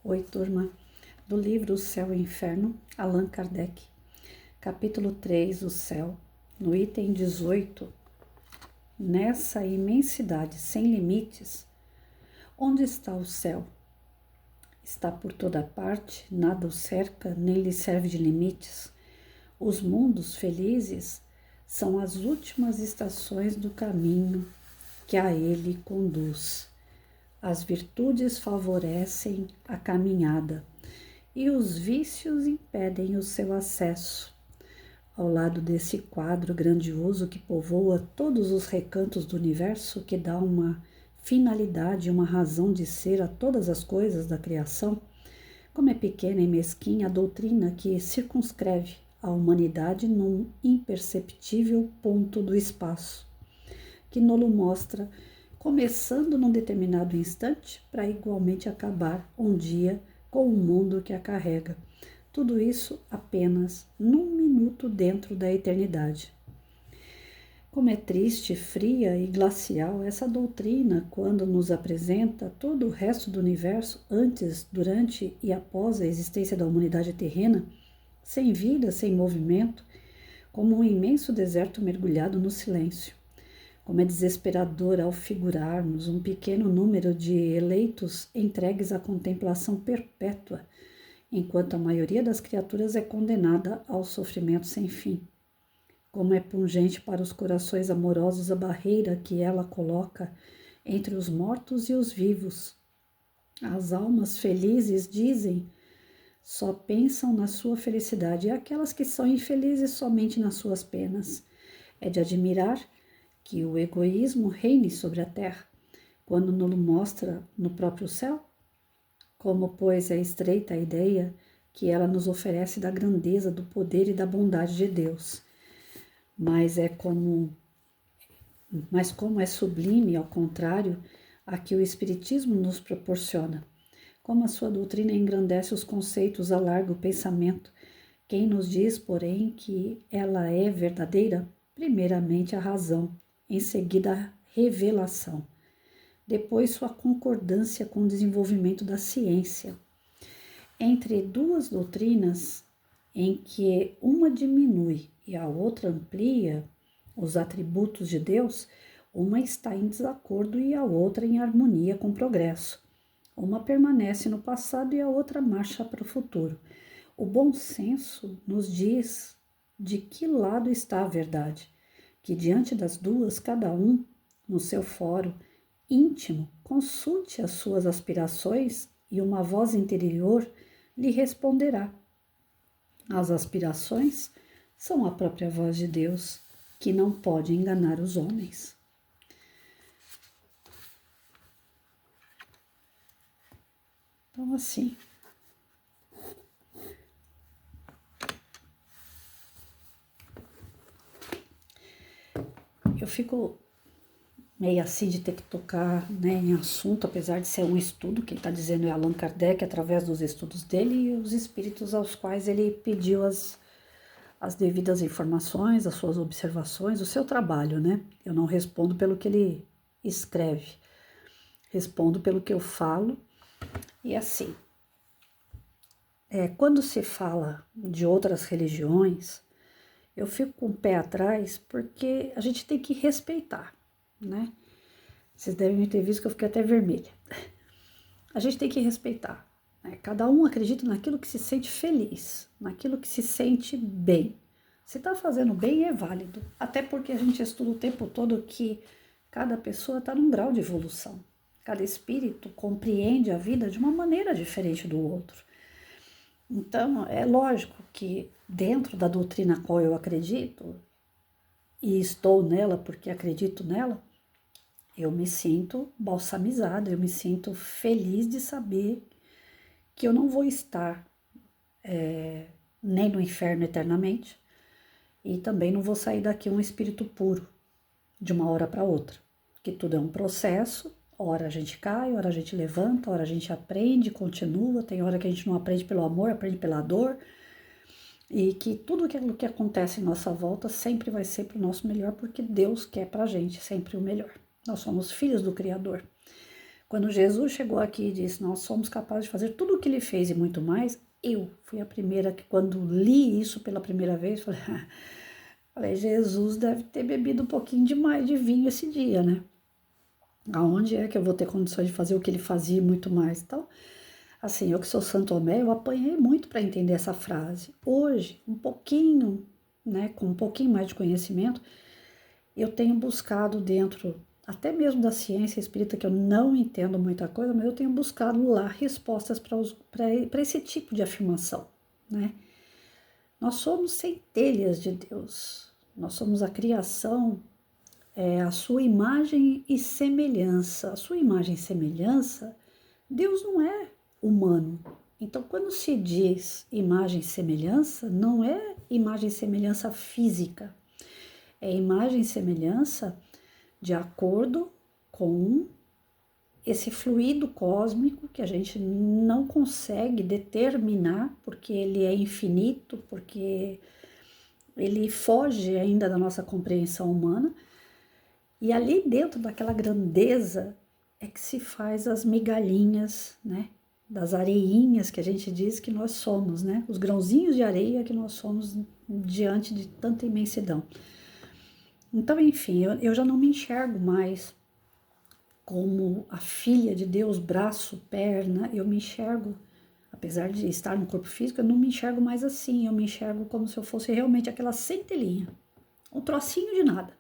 Oi, turma, do livro O Céu e o Inferno, Allan Kardec, capítulo 3, O Céu, no item 18. Nessa imensidade sem limites, onde está o céu? Está por toda parte, nada o cerca, nem lhe serve de limites. Os mundos felizes são as últimas estações do caminho que a ele conduz. As virtudes favorecem a caminhada e os vícios impedem o seu acesso. Ao lado desse quadro grandioso que povoa todos os recantos do universo, que dá uma finalidade, uma razão de ser a todas as coisas da criação, como é pequena e mesquinha a doutrina que circunscreve a humanidade num imperceptível ponto do espaço, que nolo mostra começando num determinado instante para igualmente acabar um dia com o mundo que a carrega. Tudo isso apenas num minuto dentro da eternidade. Como é triste, fria e glacial essa doutrina quando nos apresenta todo o resto do universo antes, durante e após a existência da humanidade terrena, sem vida, sem movimento, como um imenso deserto mergulhado no silêncio. Como é desesperador ao figurarmos um pequeno número de eleitos entregues à contemplação perpétua, enquanto a maioria das criaturas é condenada ao sofrimento sem fim. Como é pungente para os corações amorosos a barreira que ela coloca entre os mortos e os vivos. As almas felizes dizem, só pensam na sua felicidade, e aquelas que são infelizes somente nas suas penas. É de admirar que o egoísmo reine sobre a terra, quando nos mostra no próprio céu? Como, pois, é estreita a ideia que ela nos oferece da grandeza, do poder e da bondade de Deus. Mas como é sublime, ao contrário, a que o Espiritismo nos proporciona. Como a sua doutrina engrandece os conceitos, alarga o pensamento. Quem nos diz, porém, que ela é verdadeira? Primeiramente a razão, em seguida a revelação, depois sua concordância com o desenvolvimento da ciência. Entre duas doutrinas, em que uma diminui e a outra amplia os atributos de Deus, uma está em desacordo e a outra em harmonia com o progresso. Uma permanece no passado e a outra marcha para o futuro. O bom senso nos diz de que lado está a verdade, que diante das duas, cada um, no seu fórum íntimo, consulte as suas aspirações e uma voz interior lhe responderá. As aspirações são a própria voz de Deus, que não pode enganar os homens. Então, assim, eu fico meio assim de ter que tocar, né, em assunto, apesar de ser um estudo, quem está dizendo é Allan Kardec, através dos estudos dele e os espíritos aos quais ele pediu as devidas informações, as suas observações, o seu trabalho, né? Eu não respondo pelo que ele escreve, respondo pelo que eu falo. E assim, quando se fala de outras religiões, eu fico com o pé atrás porque a gente tem que respeitar, né? Vocês devem ter visto que eu fiquei até vermelha. A gente tem que respeitar, né? Cada um acredita naquilo que se sente feliz, naquilo que se sente bem. Se está fazendo bem, é válido. Até porque a gente estuda o tempo todo que cada pessoa está num grau de evolução. Cada espírito compreende a vida de uma maneira diferente do outro. Então, é lógico que dentro da doutrina a qual eu acredito, e estou nela porque acredito nela, eu me sinto balsamizada, eu me sinto feliz de saber que eu não vou estar nem no inferno eternamente e também não vou sair daqui um espírito puro de uma hora para outra, que tudo é um processo, hora a gente cai, hora a gente levanta, hora a gente aprende, continua, tem hora que a gente não aprende pelo amor, aprende pela dor, e que tudo aquilo que acontece em nossa volta sempre vai ser para o nosso melhor, porque Deus quer para a gente sempre o melhor. Nós somos filhos do Criador. Quando Jesus chegou aqui e disse, nós somos capazes de fazer tudo o que ele fez e muito mais, eu fui a primeira que, quando li isso pela primeira vez, falei, Jesus deve ter bebido um pouquinho demais de vinho esse dia, né? Aonde é que eu vou ter condições de fazer o que ele fazia e muito mais? Então, assim, eu que sou Santo Tomé, eu apanhei muito para entender essa frase. Hoje, um pouquinho, né, com um pouquinho mais de conhecimento, eu tenho buscado dentro, até mesmo da ciência espírita, que eu não entendo muita coisa, mas eu tenho buscado lá respostas para esse tipo de afirmação, né? Nós somos centelhas de Deus, nós somos a criação, a sua imagem e semelhança. A sua imagem e semelhança, Deus não é humano. Então, quando se diz imagem e semelhança, não é imagem e semelhança física, é imagem e semelhança de acordo com esse fluido cósmico que a gente não consegue determinar, porque ele é infinito, porque ele foge ainda da nossa compreensão humana. E ali dentro daquela grandeza é que se faz as migalhinhas, né? Das areinhas que a gente diz que nós somos, né? Os grãozinhos de areia que nós somos diante de tanta imensidão. Então, enfim, eu já não me enxergo mais como a filha de Deus, braço, perna. Eu me enxergo, apesar de estar no corpo físico, eu não me enxergo mais assim. Eu me enxergo como se eu fosse realmente aquela centelhinha, um trocinho de nada,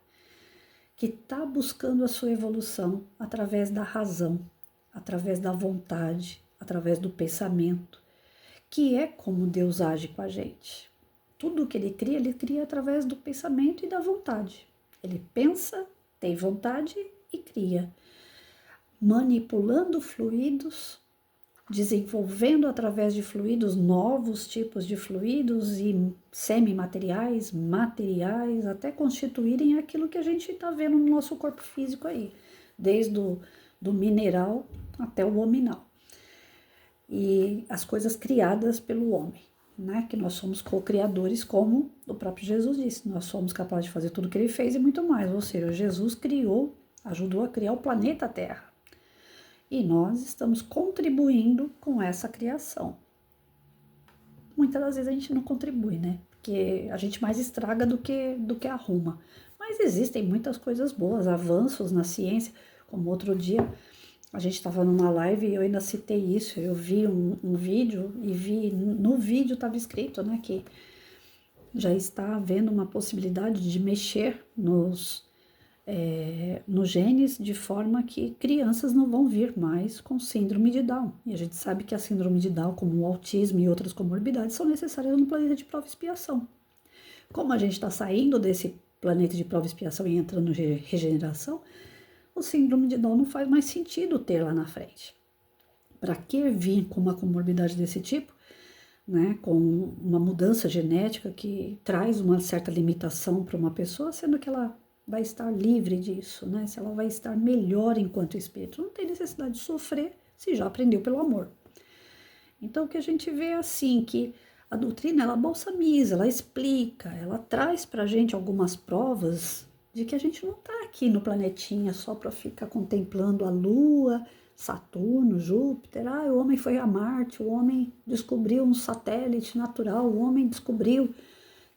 que está buscando a sua evolução através da razão, através da vontade, através do pensamento, que é como Deus age com a gente. Tudo que ele cria através do pensamento e da vontade. Ele pensa, tem vontade e cria, manipulando fluidos, desenvolvendo através de fluidos novos tipos de fluidos e semimateriais, materiais, até constituírem aquilo que a gente está vendo no nosso corpo físico aí, desde do mineral até o hominal. E as coisas criadas pelo homem, né? Que nós somos co-criadores, como o próprio Jesus disse, nós somos capazes de fazer tudo o que ele fez e muito mais, ou seja, Jesus criou, ajudou a criar o planeta Terra. E nós estamos contribuindo com essa criação. Muitas das vezes a gente não contribui, né? Porque a gente mais estraga do que arruma. Mas existem muitas coisas boas, avanços na ciência. Como outro dia a gente estava numa live e eu ainda citei isso. Eu vi um vídeo e no vídeo estava escrito, né, que já está havendo uma possibilidade de mexer nos genes, de forma que crianças não vão vir mais com síndrome de Down. E a gente sabe que a síndrome de Down, como o autismo e outras comorbidades, são necessárias no planeta de prova e expiação. Como a gente está saindo desse planeta de prova e expiação e entrando em regeneração, o síndrome de Down não faz mais sentido ter lá na frente. Para que vir com uma comorbidade desse tipo, né, com uma mudança genética que traz uma certa limitação para uma pessoa, sendo que ela vai estar livre disso, né? Se ela vai estar melhor enquanto espírito. Não tem necessidade de sofrer se já aprendeu pelo amor. Então, o que a gente vê é assim, que a doutrina, ela balsamiza, ela explica, ela traz pra gente algumas provas de que a gente não tá aqui no planetinha só para ficar contemplando a Lua, Saturno, Júpiter. O homem foi a Marte, o homem descobriu um satélite natural, o homem descobriu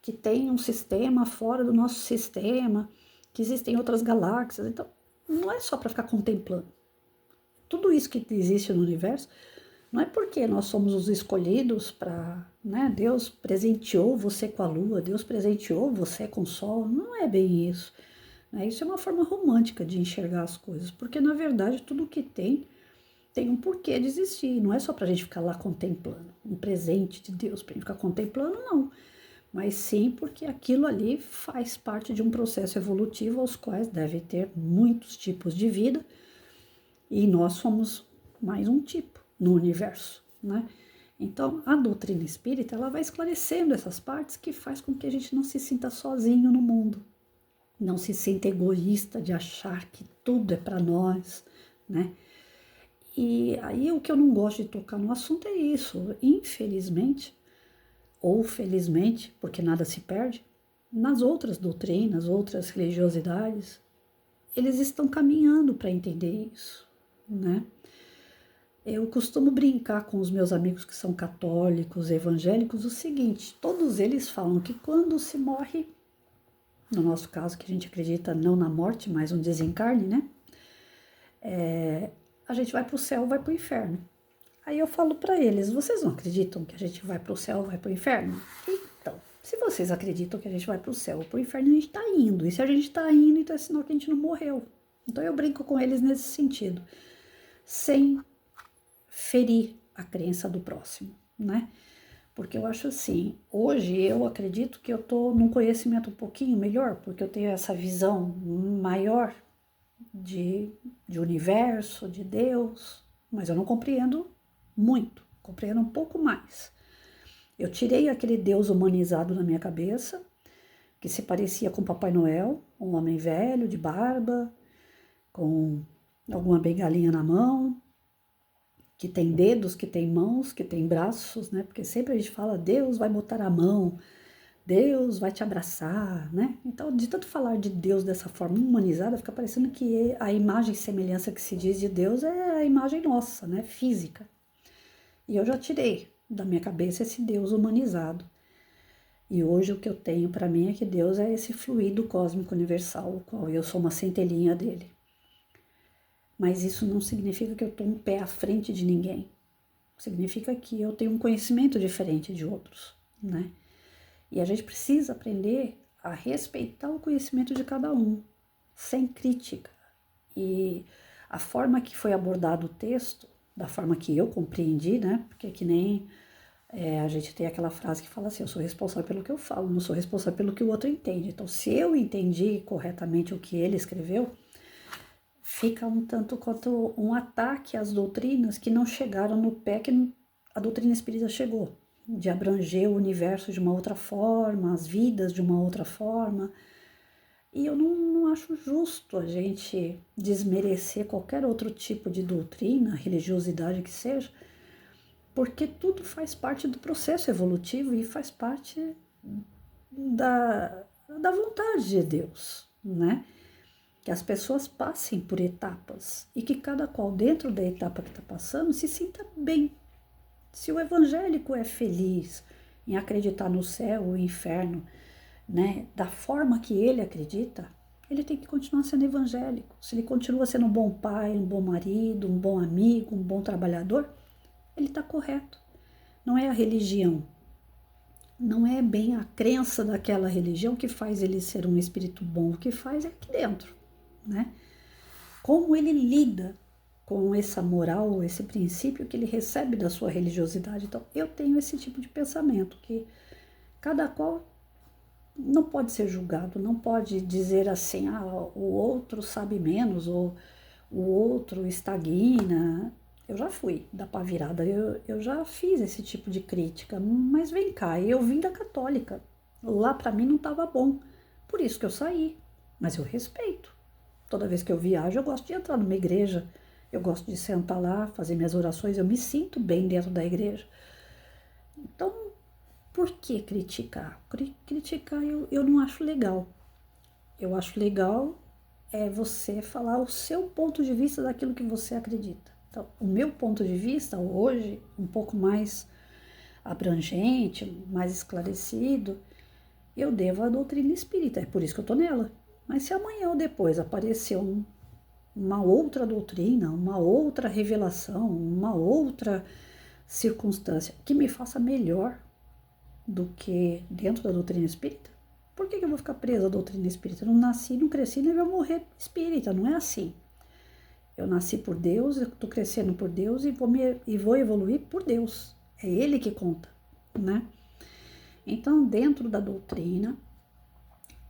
que tem um sistema fora do nosso sistema, que existem outras galáxias. Então, não é só para ficar contemplando. Tudo isso que existe no universo não é porque nós somos os escolhidos para, né? Deus presenteou você com a lua, Deus presenteou você com o sol. Não é bem isso, né? Isso é uma forma romântica de enxergar as coisas, porque na verdade tudo que tem um porquê de existir. Não é só para a gente ficar lá contemplando, um presente de Deus para a gente ficar contemplando, não. Mas sim porque aquilo ali faz parte de um processo evolutivo aos quais deve ter muitos tipos de vida e nós somos mais um tipo no universo, né? Então, a doutrina espírita, ela vai esclarecendo essas partes que faz com que a gente não se sinta sozinho no mundo, não se sinta egoísta de achar que tudo é para nós, né? E aí o que eu não gosto de tocar no assunto é isso, infelizmente, ou felizmente, porque nada se perde, nas outras doutrinas, outras religiosidades, eles estão caminhando para entender isso, né? Eu costumo brincar com os meus amigos que são católicos, evangélicos, o seguinte: todos eles falam que quando se morre, no nosso caso, que a gente acredita não na morte, mas um desencarne, né? A gente vai para o céu, vai para o inferno. Aí eu falo para eles: vocês não acreditam que a gente vai para o céu, vai para o inferno? Então, se vocês acreditam que a gente vai para o céu ou para o inferno, a gente está indo. E se a gente está indo, então é sinal que a gente não morreu. Então eu brinco com eles nesse sentido, sem ferir a crença do próximo, né? Porque eu acho assim, hoje eu acredito que eu tô num conhecimento um pouquinho melhor, porque eu tenho essa visão maior de universo, de Deus, mas eu não compreendo muito, compreendo um pouco mais. Eu tirei aquele Deus humanizado na minha cabeça, que se parecia com Papai Noel, um homem velho, de barba, com alguma bengalinha na mão, que tem dedos, que tem mãos, que tem braços, né? Porque sempre a gente fala, Deus vai botar a mão, Deus vai te abraçar, né? Então, de tanto falar de Deus dessa forma humanizada, fica parecendo que a imagem e semelhança que se diz de Deus é a imagem nossa, né? Física. E eu já tirei da minha cabeça esse Deus humanizado. E hoje o que eu tenho para mim é que Deus é esse fluido cósmico universal, o qual eu sou uma centelhinha dele. Mas isso não significa que eu estou um pé à frente de ninguém. Significa que eu tenho um conhecimento diferente de outros, né? E a gente precisa aprender a respeitar o conhecimento de cada um, sem crítica. E a forma que foi abordado o texto, da forma que eu compreendi, né? Porque que nem a gente tem aquela frase que fala assim, eu sou responsável pelo que eu falo, não sou responsável pelo que o outro entende. Então, se eu entendi corretamente o que ele escreveu, fica um tanto quanto um ataque às doutrinas que não chegaram no pé que a doutrina espírita chegou, de abranger o universo de uma outra forma, as vidas de uma outra forma. E eu não acho justo a gente desmerecer qualquer outro tipo de doutrina, religiosidade que seja, porque tudo faz parte do processo evolutivo e faz parte da vontade de Deus, né? Que as pessoas passem por etapas e que cada qual dentro da etapa que está passando se sinta bem. Se o evangélico é feliz em acreditar no céu ou inferno, né, da forma que ele acredita, ele tem que continuar sendo evangélico. Se ele continua sendo um bom pai, um bom marido, um bom amigo, um bom trabalhador, ele está correto. Não é a religião, não é bem a crença daquela religião que faz ele ser um espírito bom, o que faz é aqui dentro, né? Como ele lida com essa moral, esse princípio que ele recebe da sua religiosidade. Então, eu tenho esse tipo de pensamento, que cada qual não pode ser julgado, não pode dizer assim, o outro sabe menos, ou o outro estagna. Eu já fui da pá virada, eu já fiz esse tipo de crítica, mas vem cá, eu vim da católica, lá para mim não estava bom, por isso que eu saí, mas eu respeito. Toda vez que eu viajo, eu gosto de entrar numa igreja, eu gosto de sentar lá, fazer minhas orações, eu me sinto bem dentro da igreja. Então, por que criticar? Criticar eu não acho legal. Eu acho legal você falar o seu ponto de vista daquilo que você acredita. Então, o meu ponto de vista hoje, um pouco mais abrangente, mais esclarecido, eu devo à doutrina espírita, é por isso que eu estou nela. Mas se amanhã ou depois aparecer uma outra doutrina, uma outra revelação, uma outra circunstância que me faça melhor do que dentro da doutrina espírita, por que eu vou ficar presa à doutrina espírita? Eu não nasci, não cresci, nem vou morrer espírita, não é assim. Eu nasci por Deus, eu estou crescendo por Deus e vou evoluir por Deus. É Ele que conta, né? Então, dentro da doutrina,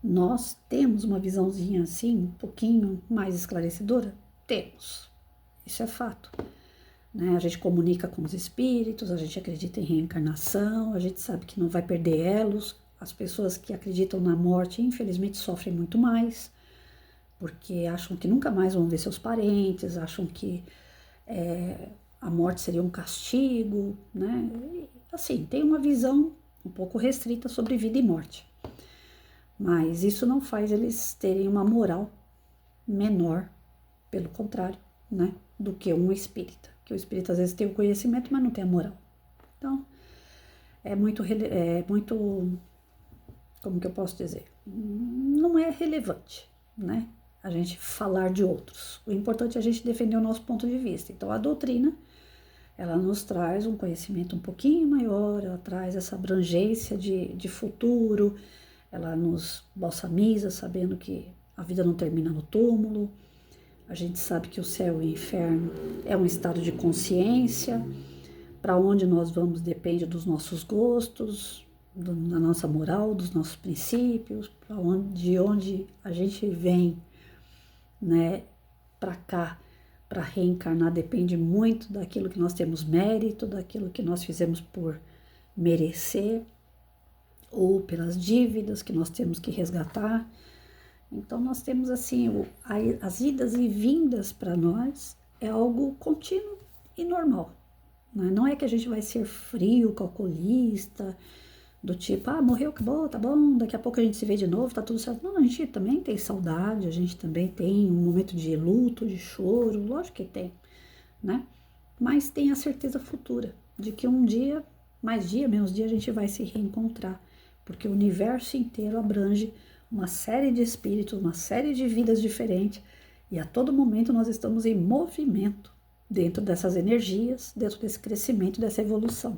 nós temos uma visãozinha assim, um pouquinho mais esclarecedora? Temos. Isso é fato. Né? A gente comunica com os espíritos, a gente acredita em reencarnação, a gente sabe que não vai perder elos. As pessoas que acreditam na morte, infelizmente, sofrem muito mais, porque acham que nunca mais vão ver seus parentes, acham que a morte seria um castigo, né? E, assim, tem uma visão um pouco restrita sobre vida e morte. Mas isso não faz eles terem uma moral menor, pelo contrário, né? do que um espírita. Que o espírita às vezes tem o conhecimento, mas não tem a moral. Então, é muito, como que eu posso dizer? Não é relevante, né? A gente falar de outros. O importante é a gente defender o nosso ponto de vista. Então, a doutrina, ela nos traz um conhecimento um pouquinho maior, ela traz essa abrangência de futuro, ela nos balsamiza, sabendo que a vida não termina no túmulo. A gente sabe que o céu e o inferno é um estado de consciência. Para onde nós vamos depende dos nossos gostos, da nossa moral, dos nossos princípios, de onde a gente vem, né, para cá, para reencarnar, depende muito daquilo que nós temos mérito, daquilo que nós fizemos por merecer, ou pelas dívidas que nós temos que resgatar. Então, nós temos assim, as idas e vindas para nós é algo contínuo e normal. Né? Não é que a gente vai ser frio, calculista, do tipo, morreu, acabou, tá bom, daqui a pouco a gente se vê de novo, tá tudo certo. Não, a gente também tem saudade, a gente também tem um momento de luto, de choro, lógico que tem, né? Mas tem a certeza futura de que um dia, mais dia, menos dia, a gente vai se reencontrar, porque o universo inteiro abrange uma série de espíritos, uma série de vidas diferentes, e a todo momento nós estamos em movimento dentro dessas energias, dentro desse crescimento, dessa evolução.